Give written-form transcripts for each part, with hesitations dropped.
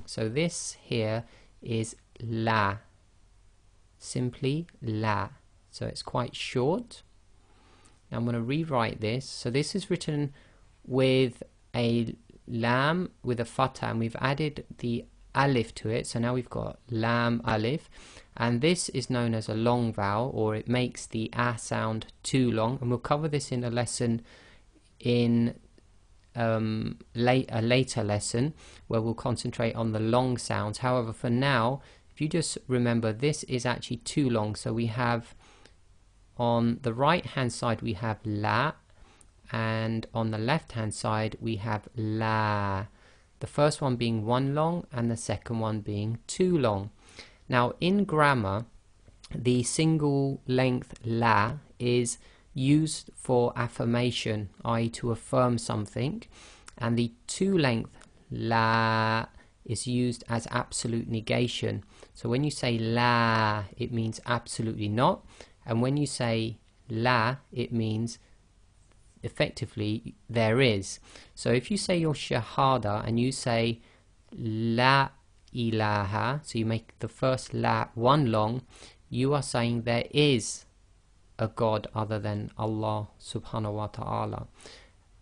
So this here is la, simply la. So it's quite short. Now I'm going to rewrite this. So this is written with a lam with a fatha, and we've added the alif to it. So now we've got lam alif, and this is known as a long vowel, or it makes the ah sound too long, and we'll cover this in a lesson in a later lesson where we'll concentrate on the long sounds. However, for now, if you just remember, this is actually too long. So we have on the right hand side we have la, and on the left hand side we have la, the first one being one long and the second one being two long. Now in grammar, the single length la is used for affirmation, i.e. to affirm something, and the two length la is used as absolute negation. So when you say la, it means absolutely not, and when you say la, it means effectively there is. So if you say your shahada and you say la ilaha, so you make the first la one long, you are saying there is a God other than Allah subhanahu wa ta'ala.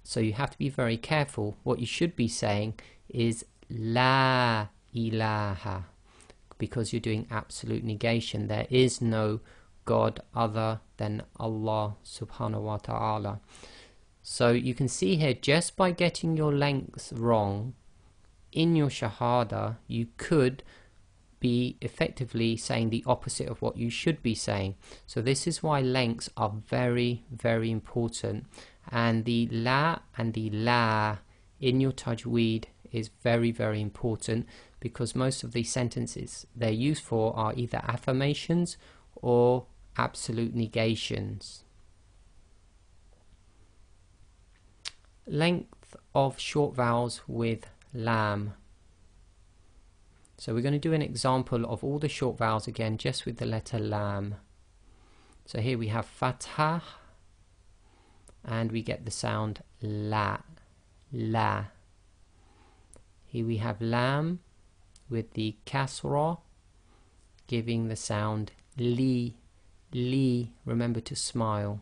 So you have to be very careful. What you should be saying is la ilaha, because you're doing absolute negation. There is no God other than Allah subhanahu wa ta'ala. So you can see here, just by getting your lengths wrong in your shahada, you could be effectively saying the opposite of what you should be saying. So this is why lengths are very, very important, and the la and the la in your tajweed is very, very important, because most of these sentences they're used for are either affirmations or absolute negations. Length of short vowels with lam. So we're going to do an example of all the short vowels again, just with the letter lam. So here we have fathah, and we get the sound la, la. Here we have lam with the kasrah, giving the sound li, li. Remember to smile.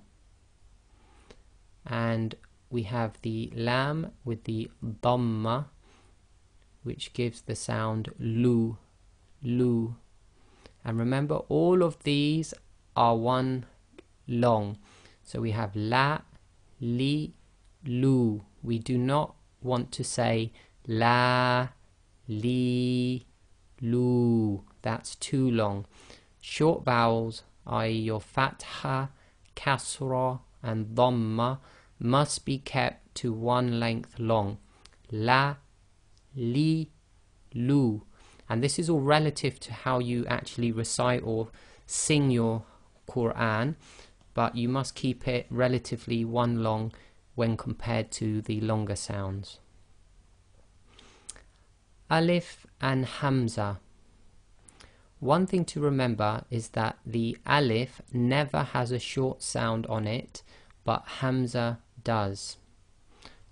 And we have the lam with the Dummah, which gives the sound lu, lu. And remember, all of these are one long. So we have la, li, lu. We do not want to say la, li, lu. That's too long. Short vowels, i.e. your fathah, kasrah and Dummah, must be kept to one length long. La, li, lu. And this is all relative to how you actually recite or sing your Quran, but you must keep it relatively one long when compared to the longer sounds. Alif and Hamza. One thing to remember is that the alif never has a short sound on it, but Hamza does.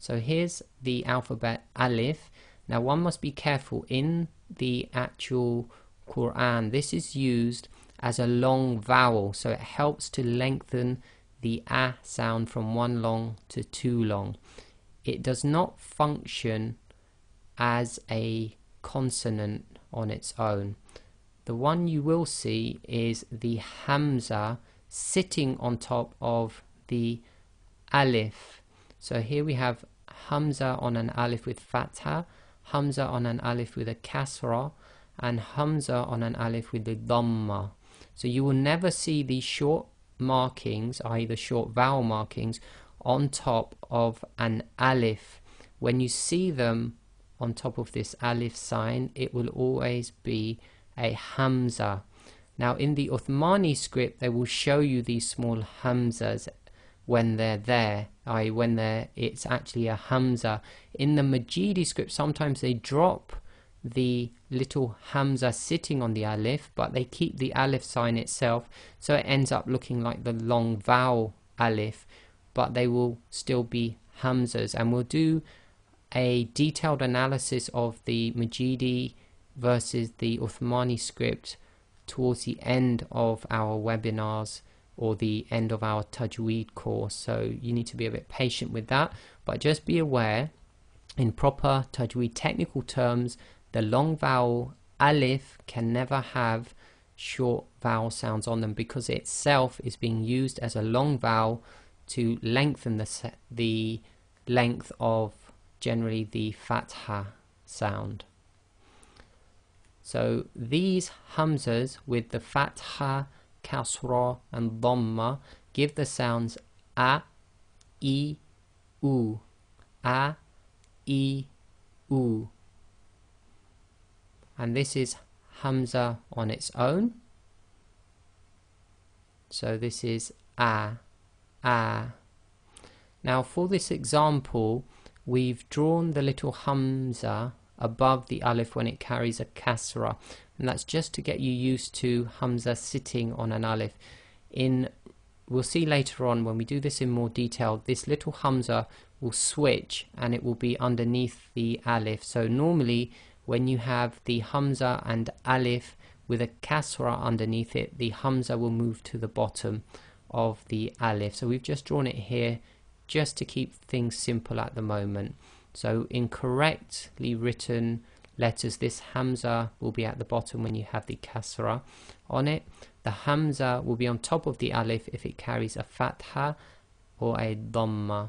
So here's the alphabet alif. Now one must be careful in the actual Quran. This is used as a long vowel, so it helps to lengthen the ah sound from one long to two long. It does not function as a consonant on its own. The one you will see is the Hamza sitting on top of the alif. So here we have Hamza on an alif with fathah, Hamza on an alif with a kasrah, and Hamza on an alif with the Dummah. So you will never see these short markings, i.e. the short vowel markings, on top of an alif. When you see them on top of this alif sign, it will always be a Hamza. Now in the Uthmani script, they will show you these small Hamzas when they're there, i.e. when it's actually a Hamza. In the Majidi script, sometimes they drop the little Hamza sitting on the alif, but they keep the alif sign itself, so it ends up looking like the long vowel alif, but they will still be Hamzas. And we'll do a detailed analysis of the Majidi versus the Uthmani script towards the end of our webinars or the end of our Tajweed course, so you need to be a bit patient with that. But just be aware, in proper Tajweed technical terms, the long vowel alif can never have short vowel sounds on them, because it itself is being used as a long vowel to lengthen the length of generally the Fathah sound. So these hamzas with the Fathah, Kasrah and Dummah give the sounds a, I, u, a, I, u. And this is hamza on its own. So this is a. Now for this example, we've drawn the little hamza above the alif when it carries a kasra, and that's just to get you used to hamza sitting on an alif. We'll see later on when we do this in more detail, this little hamza will switch and it will be underneath the alif. So normally when you have the hamza and alif with a kasra underneath it, the hamza will move to the bottom of the alif. So we've just drawn it here just to keep things simple at the moment. So in correctly written letters, this hamza will be at the bottom when you have the kasra on it. The hamza will be on top of the alif if it carries a fathah or a dhamma.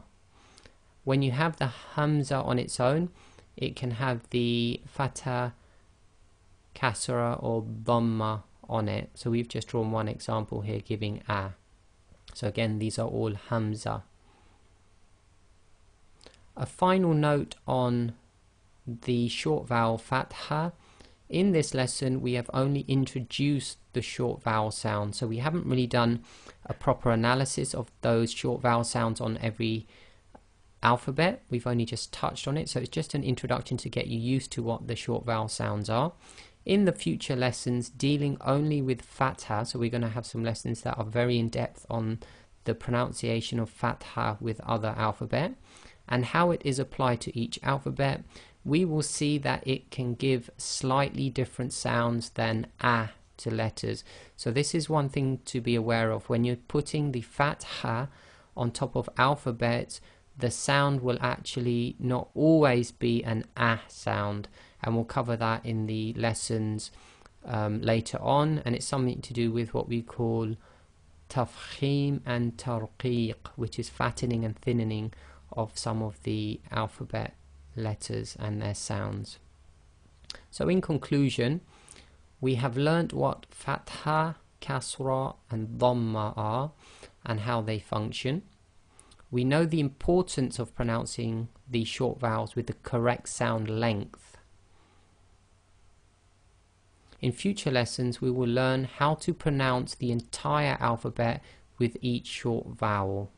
When you have the hamza on its own, it can have the fathah, kasra or dhamma on it. So we've just drawn one example here giving a. So again, these are all hamza. A final note on the short vowel fathah. In this lesson we have only introduced the short vowel sound, so we haven't really done a proper analysis of those short vowel sounds on every alphabet. We've only just touched on it, so it's just an introduction to get you used to what the short vowel sounds are. In the future lessons dealing only with fathah, so we're going to have some lessons that are very in depth on the pronunciation of fathah with other alphabet and how it is applied to each alphabet. We will see that it can give slightly different sounds than a to letters. So this is one thing to be aware of. When you're putting the fathah on top of alphabets, the sound will actually not always be an a sound, and we'll cover that in the lessons later on. And it's something to do with what we call tafkhim and tarqiq, which is fattening and thinning of some of the alphabet letters and their sounds. So in conclusion, we have learnt what fathah, kasra and dhamma are and how they function. We know the importance of pronouncing the short vowels with the correct sound length. In future lessons we will learn how to pronounce the entire alphabet with each short vowel.